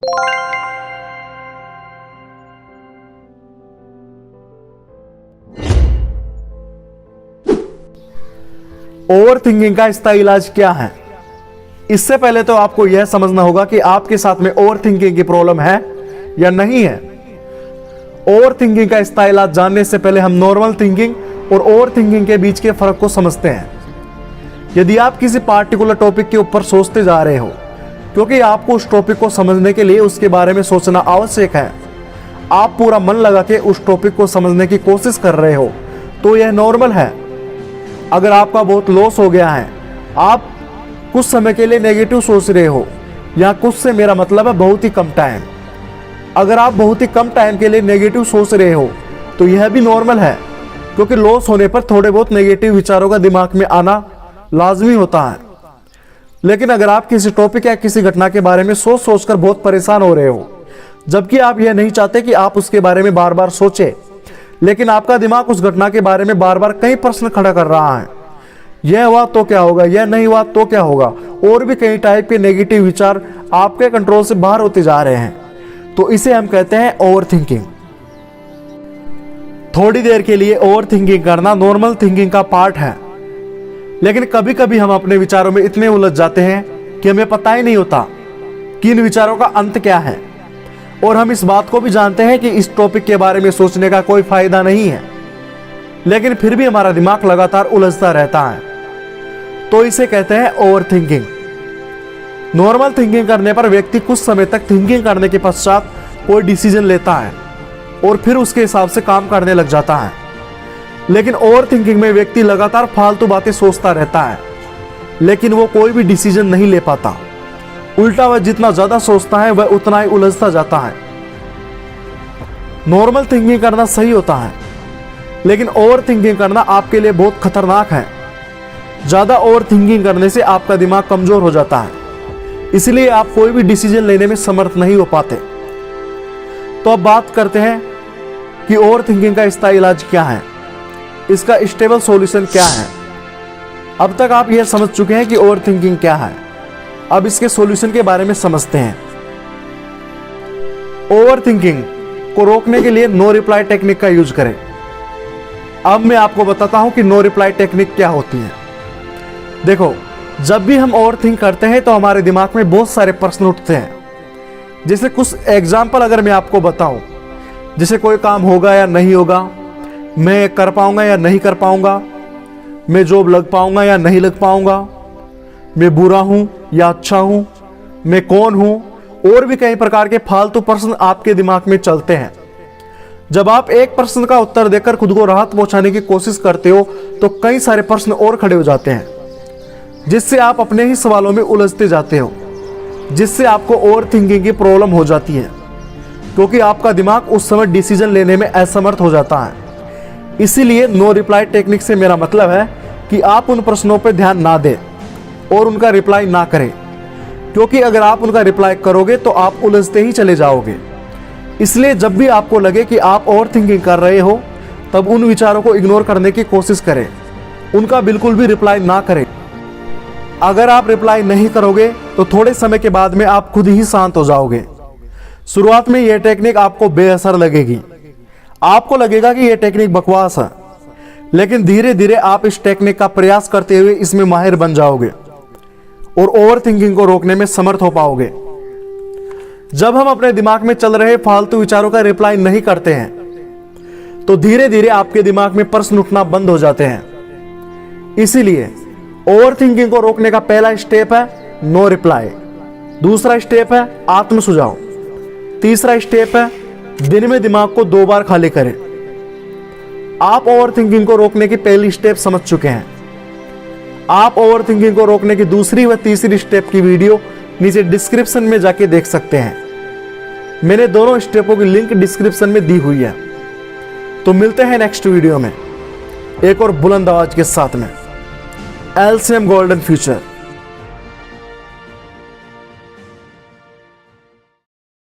Over thinking का इसका इलाज क्या है? इससे पहले तो आपको यह समझना होगा कि आपके साथ में ओवर थिंकिंग की प्रॉब्लम है या नहीं है। ओवर थिंकिंग का इसका इलाज जानने से पहले हम नॉर्मल थिंकिंग और ओवर थिंकिंग के बीच के फर्क को समझते हैं। यदि आप किसी पार्टिकुलर टॉपिक के ऊपर सोचते जा रहे हो, क्योंकि आपको उस टॉपिक को समझने के लिए उसके बारे में सोचना आवश्यक है, आप पूरा मन लगा के उस टॉपिक को समझने की कोशिश कर रहे हो, तो यह नॉर्मल है। अगर आपका बहुत लॉस हो गया है, आप कुछ समय के लिए नेगेटिव सोच रहे हो, या कुछ से मेरा मतलब है बहुत ही कम टाइम। अगर आप बहुत ही कम टाइम के लिए नेगेटिव सोच रहे हो तो यह भी नॉर्मल है, क्योंकि लॉस होने पर थोड़े बहुत नेगेटिव विचारों का दिमाग में आना लाजमी होता है। लेकिन अगर आप किसी टॉपिक या किसी घटना के बारे में सोच सोचकर बहुत परेशान हो रहे हो, जबकि आप यह नहीं चाहते कि आप उसके बारे में बार बार सोचें, लेकिन आपका दिमाग उस घटना के बारे में बार बार कई प्रश्न खड़ा कर रहा है, यह हुआ तो क्या होगा, यह नहीं हुआ तो क्या होगा, और भी कई टाइप के नेगेटिव विचार आपके कंट्रोल से बाहर होते जा रहे हैं, तो इसे हम कहते हैं ओवर थिंकिंग। थोड़ी देर के लिए ओवर थिंकिंग करना नॉर्मल थिंकिंग का पार्ट है, लेकिन कभी कभी हम अपने विचारों में इतने उलझ जाते हैं कि हमें पता ही नहीं होता कि इन विचारों का अंत क्या है। और हम इस बात को भी जानते हैं कि इस टॉपिक के बारे में सोचने का कोई फायदा नहीं है, लेकिन फिर भी हमारा दिमाग लगातार उलझता रहता है, तो इसे कहते हैं ओवर थिंकिंग। नॉर्मल थिंकिंग करने पर व्यक्ति कुछ समय तक थिंकिंग करने के पश्चात कोई डिसीजन लेता है और फिर उसके हिसाब से काम करने लग जाता है। लेकिन ओवर थिंकिंग में व्यक्ति लगातार फालतू बातें सोचता रहता है, लेकिन वो कोई भी डिसीजन नहीं ले पाता। उल्टा वह जितना ज्यादा सोचता है वह उतना ही उलझता जाता है। नॉर्मल थिंकिंग करना सही होता है, लेकिन ओवर थिंकिंग करना आपके लिए बहुत खतरनाक है। ज्यादा ओवर थिंकिंग करने से आपका दिमाग कमजोर हो जाता है, इसलिए आप कोई भी डिसीजन लेने में समर्थ नहीं हो पाते। तो अब बात करते हैं कि ओवर थिंकिंग का इसका इलाज क्या है, इसका स्टेबल सॉल्यूशन क्या है। अब तक आप यह समझ चुके हैं कि ओवर थिंकिंग क्या है, अब इसके सॉल्यूशन के बारे में समझते हैं। ओवर थिंकिंग को रोकने के लिए नो रिप्लाई टेक्निक का यूज करें। अब मैं आपको बताता हूं कि नो रिप्लाई टेक्निक क्या होती है। देखो, जब भी हम ओवर थिंक करते हैं तो हमारे दिमाग में बहुत सारे प्रश्न उठते हैं। जैसे कुछ एग्जाम्पल अगर मैं आपको बताऊं, जैसे कोई काम होगा या नहीं होगा, मैं कर पाऊंगा या नहीं कर पाऊंगा, मैं जॉब लग पाऊंगा या नहीं लग पाऊंगा, मैं बुरा हूं या अच्छा हूं, मैं कौन हूं, और भी कई प्रकार के फालतू प्रश्न आपके दिमाग में चलते हैं। जब आप एक प्रश्न का उत्तर देकर खुद को राहत पहुंचाने की कोशिश करते हो तो कई सारे प्रश्न और खड़े हो जाते हैं, जिससे आप अपने ही सवालों में उलझते जाते हो, जिससे आपको ओवर थिंकिंग की प्रॉब्लम हो जाती है, क्योंकि आपका दिमाग उस समय डिसीजन लेने में असमर्थ हो जाता है। इसीलिए नो रिप्लाई टेक्निक से मेरा मतलब है कि आप उन प्रश्नों पर ध्यान ना दें और उनका रिप्लाई ना करें, क्योंकि अगर आप उनका रिप्लाई करोगे तो आप उलझते ही चले जाओगे। इसलिए जब भी आपको लगे कि आप ओवर थिंकिंग कर रहे हो, तब उन विचारों को इग्नोर करने की कोशिश करें, उनका बिल्कुल भी रिप्लाई ना करें। अगर आप रिप्लाई नहीं करोगे तो थोड़े समय के बाद में आप खुद ही शांत हो जाओगे। शुरुआत में यह टेक्निक आपको बेअसर लगेगी, आपको लगेगा कि यह टेक्निक बकवास है, लेकिन धीरे धीरे आप इस टेक्निक का प्रयास करते हुए इसमें माहिर बन जाओगे और ओवर थिंकिंग को रोकने में समर्थ हो पाओगे। जब हम अपने दिमाग में चल रहे फालतू विचारों का रिप्लाई नहीं करते हैं, तो धीरे धीरे आपके दिमाग में प्रश्न उठना बंद हो जाते हैं। इसीलिए ओवर थिंकिंग को रोकने का पहला स्टेप है नो रिप्लाई, दूसरा स्टेप है आत्म सुझाव, तीसरा स्टेप है दिन में दिमाग को 2 बार खाली करें। आप ओवर थिंकिंग को रोकने की पहली स्टेप समझ चुके हैं। आप ओवर थिंकिंग को रोकने की दूसरी व तीसरी स्टेप की वीडियो नीचे डिस्क्रिप्शन में जाके देख सकते हैं। मैंने दोनों स्टेपों की लिंक डिस्क्रिप्शन में दी हुई है। तो मिलते हैं नेक्स्ट वीडियो में एक और बुलंद आवाज के साथ में। LCM golden future.